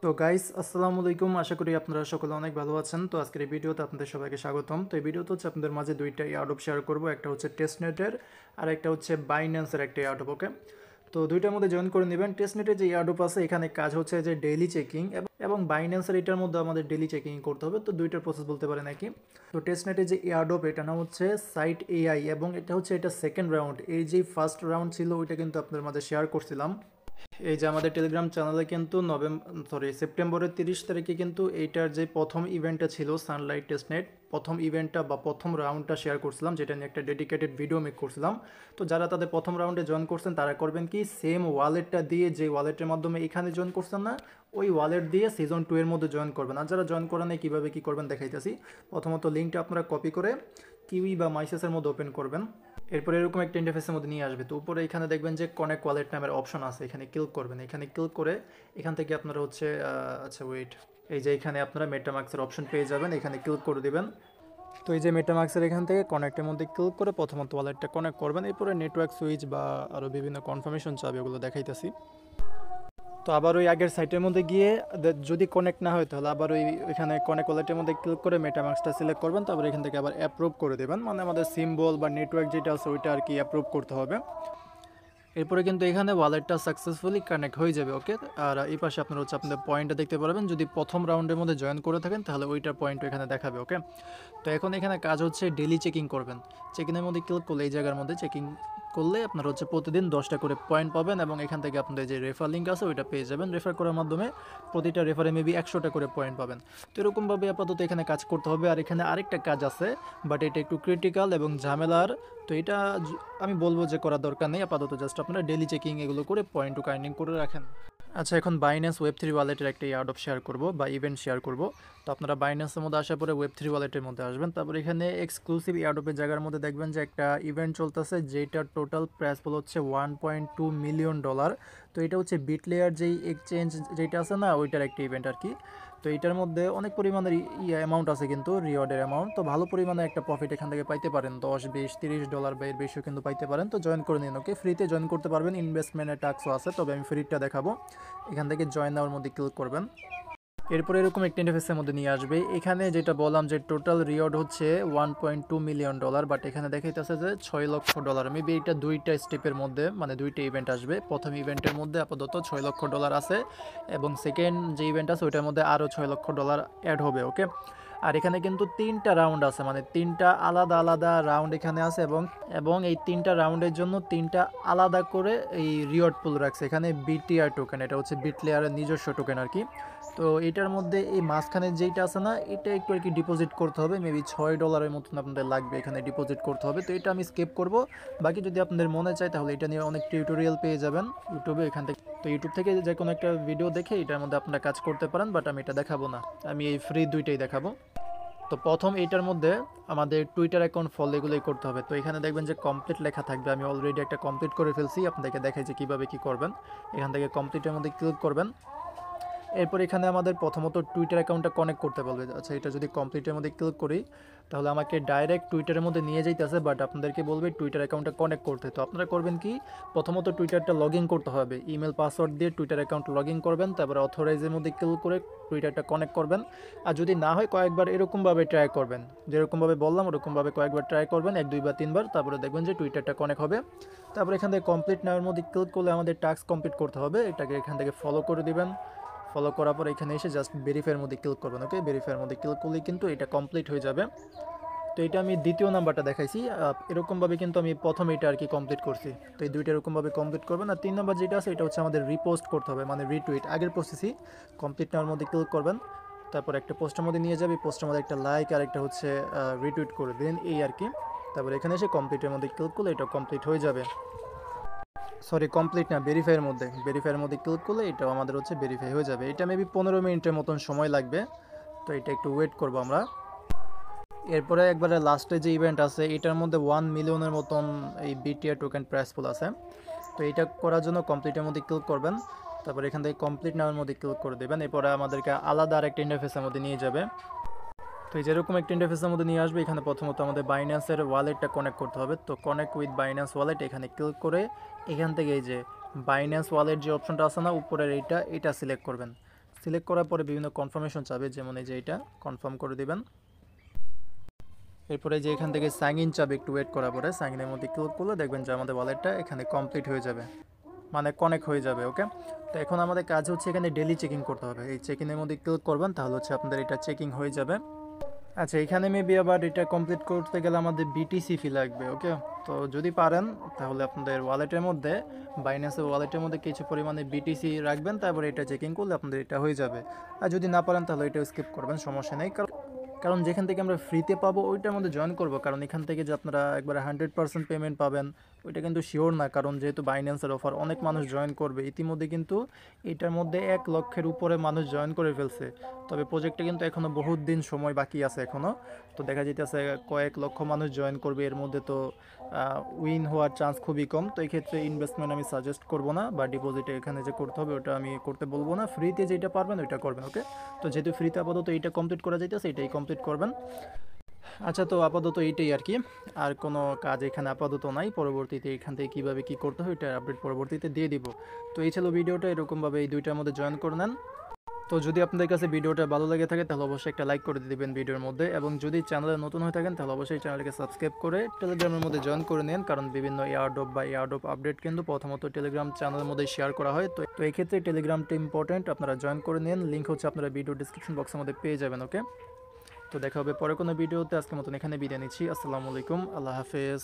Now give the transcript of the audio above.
তো গাইস আসসালামু আলাইকুম, আশা করি আপনারা সকলে অনেক ভালো আছেন। তো আজকের এই ভিডিওতে আপনাদের সবাইকে স্বাগতম। তো এই ভিডিওতে হচ্ছে আপনাদের মাঝে দুইটা এয়ারড্রপ শেয়ার করব, একটা হচ্ছে টেস্টনেটের আর একটা হচ্ছে বাইন্যান্সের একটা এয়ারড্রপ। ওকে, তো দুইটার মধ্যে জয়েন করে নেবেন। টেস্টনেটের যে এয়ারড্রপ আছে এখানে কাজ হচ্ছে যে ডেইলি চেকিং, এবং বাইন্যান্সের এটার মধ্যে আমাদের ডেইলি চেকিং করতে হবে। তো দুইটার প্রসেস বলতে পারে নাকি। তো টেস্টনেটের যে এয়ারড্রপ এটা নাম হচ্ছে সাইট এআই, এবং এটা সেকেন্ড রাউন্ড। এই যে ফার্স্ট রাউন্ড ছিল ওইটা কিন্তু আপনাদের মাঝে শেয়ার করছিলাম। এই যে আমাদের টেলিগ্রাম চ্যানেলে কিন্তু সেপ্টেম্বরের 30 তারিখে কিন্তু এইটার যে প্রথম ইভেন্টটা ছিল সানলাইট টেস্টনেট, প্রথম ইভেন্টটা বা প্রথম রাউন্ডটা শেয়ার করছিলাম, যেটা নিয়ে একটা ডেডিকেটেড ভিডিও মেক করছিলাম। তো যারা তাদের প্রথম রাউন্ডে জয়েন করছেন তারা করবেন কি, সেম ওয়ালেটটা দিয়ে, যে ওয়ালেটের মাধ্যমে এখানে জয়েন করছেন না, ওই ওয়ালেট দিয়ে সিজন 2 এর মধ্যে জয়েন করবেন। আর যারা জয়েন করেন কীভাবে কী করবেন দেখাইতেছি। প্রথমত লিঙ্কটা আপনারা কপি করে কিউই বা মাইসেসের মধ্যে ওপেন করবেন। এরপর এরকম একটা ইন্টারফেসের মধ্যে নিয়ে আসবে। তো উপরে এখানে দেখবেন যে কনেক্ট ওয়ালেট নামের অপশন আছে, এখানে ক্লিক করবেন। এখানে ক্লিক করে এখান থেকে আপনারা হচ্ছে আচ্ছা ওয়েট, এই যে এখানে আপনারা মেটামাক্সের অপশন পেয়ে যাবেন, এখানে ক্লিক করে দিবেন। তো এই যে মেটামাক্সের এখান থেকে কনেক্টের মধ্যে ক্লিক করে প্রথমত ওয়ালেটটা কনেক্ট করবেন। এরপরে নেটওয়ার্ক সুইচ বা আরও বিভিন্ন কনফার্মেশন চাবে, ওগুলো দেখাইতেছি। তো আবার ওই আগের সাইটের মধ্যে গিয়ে যদি কানেক্ট না হয় তাহলে আবার ওইখানে কানেক্ট ওয়ালেটের মধ্যে ক্লিক করে মেটামাক্সটা সিলেক্ট করবেন। তারপর এখান থেকে আবার অ্যাপ্রুভ করে দেবেন, মানে আমাদের সিম্বল বা নেটওয়ার্ক যেটা আছে ওইটা আর কি অ্যাপ্রুভ করতে হবে। এরপরে কিন্তু এখানে ওয়ালেটটা সাকসেসফুলি কানেক্ট হয়ে যাবে। ওকে, আর এই পাশে আপনারা হচ্ছে আপনাদের পয়েন্টটা দেখতে পারবেন। যদি প্রথম রাউন্ডের মধ্যে জয়েন করে থাকেন তাহলে ওইটার পয়েন্ট এখানে দেখাবে। ওকে, তো এখন এখানে কাজ হচ্ছে ডেলি চেকিং করবেন। চেকিংয়ের মধ্যে ক্লিক করলে এই জায়গার মধ্যে চেকিং করলে আপনারা হচ্ছে প্রতিদিন 10টা করে পয়েন্ট পাবেন, এবং এখান থেকে আপনাদের যে রেফার লিঙ্ক আছে ওইটা পেয়ে যাবেন। রেফার করার মাধ্যমে প্রতিটা রেফারে মেবি 100টা করে পয়েন্ট পাবেন। তো এরকমভাবে আপাতত এখানে কাজ করতে হবে। আর এখানে আরেকটা কাজ আছে, বাট এটা একটু ক্রিটিক্যাল এবং ঝামেলার। তো এটা আমি বলবো যে করার দরকার নেই, আপাতত জাস্ট আপনারা ডেলি চেকিং এগুলো করে পয়েন্ট টু কাইন্ডিং করে রাখেন। আচ্ছা, এখন বাইন্যান্স ওয়েব3 ওয়ালেটের একটা এয়ারড্রপ শেয়ার করব বা ইভেন্ট শেয়ার করব। তো আপনারা বাইন্যান্সের মধ্যে আসার পরে ওয়েব3 ওয়ালেটের মধ্যে আসবেন। তারপর এখানে এক্সক্লুসিভ এয়ারড্রপের জায়গার মধ্যে দেখবেন যে একটা ইভেন্ট চলতেছে, যেটার টোটাল প্রাইস বল হচ্ছে $1.2 মিলিয়ন। তো এটা হচ্ছে বিটলেয়ার যেই এক্সচেঞ্জ যেটা আছে না, ওইটার একটা ইভেন্ট আর কি। তো এটার মধ্যে অনেক পরিমাণের অ্যামাউন্ট আছে, কিন্তু রিওয়ার্ডের অ্যামাউন্ট তো ভালো পরিমাণে একটা প্রফিট এখান থেকে পাইতে পারেন। $10, $20, $30 বা এর বেশিও কিন্তু পাইতে পারেন। তো জয়েন করে নিন। ওকে, ফ্রিতে জয়েন করতে পারবেন, ইনভেস্টমেন্টের টাস্কও আছে, তবে আমি ফ্রিটা দেখাবো। এখান থেকে জয়েন নেওয়ার মধ্যে ক্লিক করবেন। এরপর এরকম একটা ইন্টারফেসের মধ্যে নিয়ে আসবে। এখানে যেটা বললাম যে টোটাল রিওয়ার্ড হচ্ছে $1.2 মিলিয়ন, বাট এখানে দেখাইতেছে যে $6 লক্ষ। মেবি এটা দুইটা স্টেপের মধ্যে, মানে দুইটা ইভেন্ট আসবে। প্রথম ইভেন্টের মধ্যে আপাতত $6 লক্ষ আছে, এবং সেকেন্ড যে ইভেন্ট আছে ওইটার মধ্যে আরও $6 লক্ষ অ্যাড হবে। ওকে, আর এখানে কিন্তু 3টা রাউন্ড আছে, মানে 3টা আলাদা আলাদা রাউন্ড এখানে আছে, এবং এই 3টা রাউন্ডের জন্য 3টা আলাদা করে এই রিওয়ার্ড পুল রাখছে। এখানে বিটিআর টোকেন, এটা হচ্ছে বিটলেয়ারের নিজস্ব টোকেন আর কি। তো এটার মধ্যে এই মাঝখানে যেইটা আছে না, এটা একটু আর কি ডিপোজিট করতে হবে, মেবি $6 মতন আপনাদের লাগবে এখানে ডিপোজিট করতে হবে। তো এটা আমি স্কিপ করব। বাকি যদি আপনাদের মনে চায় তাহলে এটা নিয়ে অনেক টিউটোরিয়াল পেয়ে যাবেন ইউটিউবে, এখান থেকে। তো ইউটিউব থেকে যে কোনো একটা ভিডিও দেখে এটার মধ্যে আপনারা কাজ করতে পারেন, বাট আমি এটা দেখাবো না, আমি এই ফ্রি দুইটাই দেখাবো। তো প্রথম এইটার মধ্যে আমাদের টুইটার অ্যাকাউন্ট ফলো এগুলোই করতে হবে। তো এখানে দেখবেন যে কমপ্লিট লেখা থাকবে, আমি অলরেডি একটা কমপ্লিট করে ফেলছি, আপনাদেরকে দেখাই যে কীভাবে কী করবেন। এখান থেকে কমপ্লিটের মধ্যে ক্লিক করবেন। এরপর এখানে আমাদের প্রথমত টুইটার অ্যাকাউন্টটা কানেক্ট করতে বলবে। আচ্ছা, এটা যদি কমপ্লিটের মধ্যে ক্লিক করি তাহলে আমাকে ডাইরেক্ট টুইটারের মধ্যে নিয়ে যাইতেছে, বাট আপনাদেরকে বলবে টুইটার অ্যাকাউন্টটা কানেক্ট করতে। তো আপনারা করবেন কি, প্রথমত টুইটারটা লগ ইন করতে হবে, ইমেল পাসওয়ার্ড দিয়ে টুইটার অ্যাকাউন্ট লগ ইন করবেন। তারপর অথরাইজের মধ্যে ক্লিক করে টুইটারটা কানেক্ট করবেন। আর যদি না হয় কয়েকবার এরকমভাবে ট্রাই করবেন, যেরকমভাবে বললাম ওরকমভাবে কয়েকবার ট্রাই করবেন, 1 2 বা 3 বার, তারপরে দেখবেন যে টুইটারটা কানেক্ট হবে। তারপর এখান থেকে কমপ্লিট নেওয়ার মধ্যে ক্লিক করলে আমাদের টাস্ক কমপ্লিট করতে হবে, এটাকে এখান থেকে ফলো করে দিবেন। ফলো করার পর এখানে এসে জাস্ট ভেরিফাইয়ের মধ্যে ক্লিক করবেন। ওকে, ভেরিফাইয়ের মধ্যে ক্লিক করলেই কিন্তু এটা কমপ্লিট হয়ে যাবে। তো এটা আমি দ্বিতীয় নাম্বারটা দেখাইছি, এরকমভাবে কিন্তু আমি প্রথম এটা আর কি কমপ্লিট করছি। তো এই দুইটা এরকমভাবে কমপ্লিট করবেন। আর 3 নম্বর যেটা আছে এটা হচ্ছে আমাদের রিপোস্ট করতে হবে, মানে রিটুইট। আগের প্রসেসই কমপ্লিট নেওয়ার মধ্যে ক্লিক করবেন, তারপর একটা পোস্টের মধ্যে নিয়ে যাবে, পোস্টের মধ্যে একটা লাইক আর একটা হচ্ছে রিটুইট করে দেন, এই আর কি। তারপর এখানে এসে কমপ্লিটের মধ্যে ক্লিক করলে এটা কমপ্লিট হয়ে যাবে। সরি, কমপ্লিট না, ভেরিফাইয়ের মধ্যে ক্লিক করলে এটাও আমাদের হচ্ছে ভেরিফাই হয়ে যাবে। এটা মেবি 15 মিনিটের মতন সময় লাগবে, তো এটা একটু ওয়েট করবো আমরা। এরপরে একবারে লাস্টে যে ইভেন্ট আছে এটার মধ্যে 1 মিলিয়নের মতন এই বিটিআর টোকেন প্রাইস পুল আছে। তো এটা করার জন্য কমপ্লিটের মধ্যে ক্লিক করবেন, তারপর এখান থেকে কমপ্লিট নেওয়ার মধ্যে ক্লিক করে দেবেন। এরপরে আমাদেরকে আলাদা আরেকটা ইন্টারফেসের মধ্যে নিয়ে যাবে। তো এই যেরকম একটা ইন্টারফেসের মধ্যে নিয়ে আসবে, এখানে প্রথমত আমাদের বাইন্যান্সের ওয়ালেটটা কানেক্ট করতে হবে। তো কানেক্ট উইথ বাইন্যান্স ওয়ালেট এখানে ক্লিক করে এখান থেকে এই যে বাইন্যান্স ওয়ালেট যে অপশনটা আছে না উপরের, এটা সিলেক্ট করবেন। সিলেক্ট করার পরে বিভিন্ন কনফার্মেশন চাবে, যেমন এই যে এটা কনফার্ম করে দিবেন। এরপরে যে এখান থেকে সাইন ইন চাবে, একটু ওয়েট করার পরে সাইন ইনের মধ্যে ক্লিক করলে দেখবেন যে আমাদের ওয়ালেটটা এখানে কমপ্লিট হয়ে যাবে, মানে কানেক্ট হয়ে যাবে। ওকে, তো এখন আমাদের কাজ হচ্ছে এখানে ডেলি চেকিং করতে হবে। এই চেকিংয়ের মধ্যে ক্লিক করবেন, তাহলে হচ্ছে আপনাদের এটা চেকিং হয়ে যাবে। আচ্ছা, এখানে মেবি আবার এটা কমপ্লিট করতে গেলে আমাদের বিটিসি ফি লাগবে। ওকে, তো যদি পারেন তাহলে আপনাদের ওয়ালেটের মধ্যে, বাইন্যান্সের ওয়ালেটের মধ্যে কিছু পরিমাণে বিটিসি রাখবেন, তারপরে এটা চেকিং করলে আপনাদের এটা হয়ে যাবে। আর যদি না পারেন তাহলে এটা স্কিপ করবেন, সমস্যা নেই। কারণ যেখান থেকে আমরা ফ্রিতে পাবো ওইটার মধ্যে জয়েন করব, কারণ এখান থেকে যে আপনারা একবারে 100% পেমেন্ট পাবেন ওইটা কিন্তু শিওর না, কারণ যেহেতু বাইন্যান্সের অফার অনেক মানুষ জয়েন করবে। ইতিমধ্যে কিন্তু এটার মধ্যে 1 লক্ষের উপরে মানুষ জয়েন করে ফেলছে। তবে প্রজেক্টে কিন্তু এখনও বহুত দিন সময় বাকি আছে এখনও, তো দেখা যেতেছে কয়েক লক্ষ মানুষ জয়েন করবে। এর মধ্যে তো উইন হওয়ার চান্স খুবই কম। তো এই ক্ষেত্রে ইনভেস্টমেন্ট আমি সাজেস্ট করব না, বা ডিপোজিটে এখানে যে করতে হবে ওটা আমি করতে বলবো না। ফ্রিতে যেটা পারবেন ওইটা করবেন। ওকে, তো যেহেতু ফ্রিতে আপাতত এইটা কমপ্লিট করা যাইতেছে, এটাই কমপ্লিট করবেন। আচ্ছা, তো আপাতত এইটাই আর কি, আর কোনো কাজ এখানে আপাতত নাই। পরবর্তীতে এখান থেকে কীভাবে কী করতে হয় এটার আপডেট পরবর্তীতে দিয়ে দিব। তো এই ছিল ভিডিওটা, এরকমভাবে এই দুইটার মধ্যে জয়েন করে নেন। তো যদি আপনাদের কাছে ভিডিওটা ভালো লাগে থাকে তাহলে অবশ্যই একটা লাইক করে দিবেন ভিডিওর মধ্যে, এবং যদি চ্যানেলে নতুন হয়ে থাকেন তাহলে অবশ্যই চ্যানেলকে সাবস্ক্রাইব করে টেলিগ্রামের মধ্যে জয়েন করে নিন, কারণ বিভিন্ন এয়ারড্রপ বা এয়ারড্রপ আপডেট কিন্তু প্রথমত টেলিগ্রাম চ্যানেলের মধ্যে শেয়ার করা হয়। তো এই ক্ষেত্রে টেলিগ্রামটা ইম্পর্টেন্ট, আপনারা জয়েন করে নিন। লিঙ্ক হচ্ছে আপনারা ভিডিও ডিসক্রিপশন বক্সের মধ্যে পেয়ে যাবেন। ওকে, তো দেখা হবে পরে কোনো ভিডিওতে। আজকের মতন এখানে বিদায় নিচ্ছি। আসসালামু আলাইকুম, আল্লাহ হাফেজ।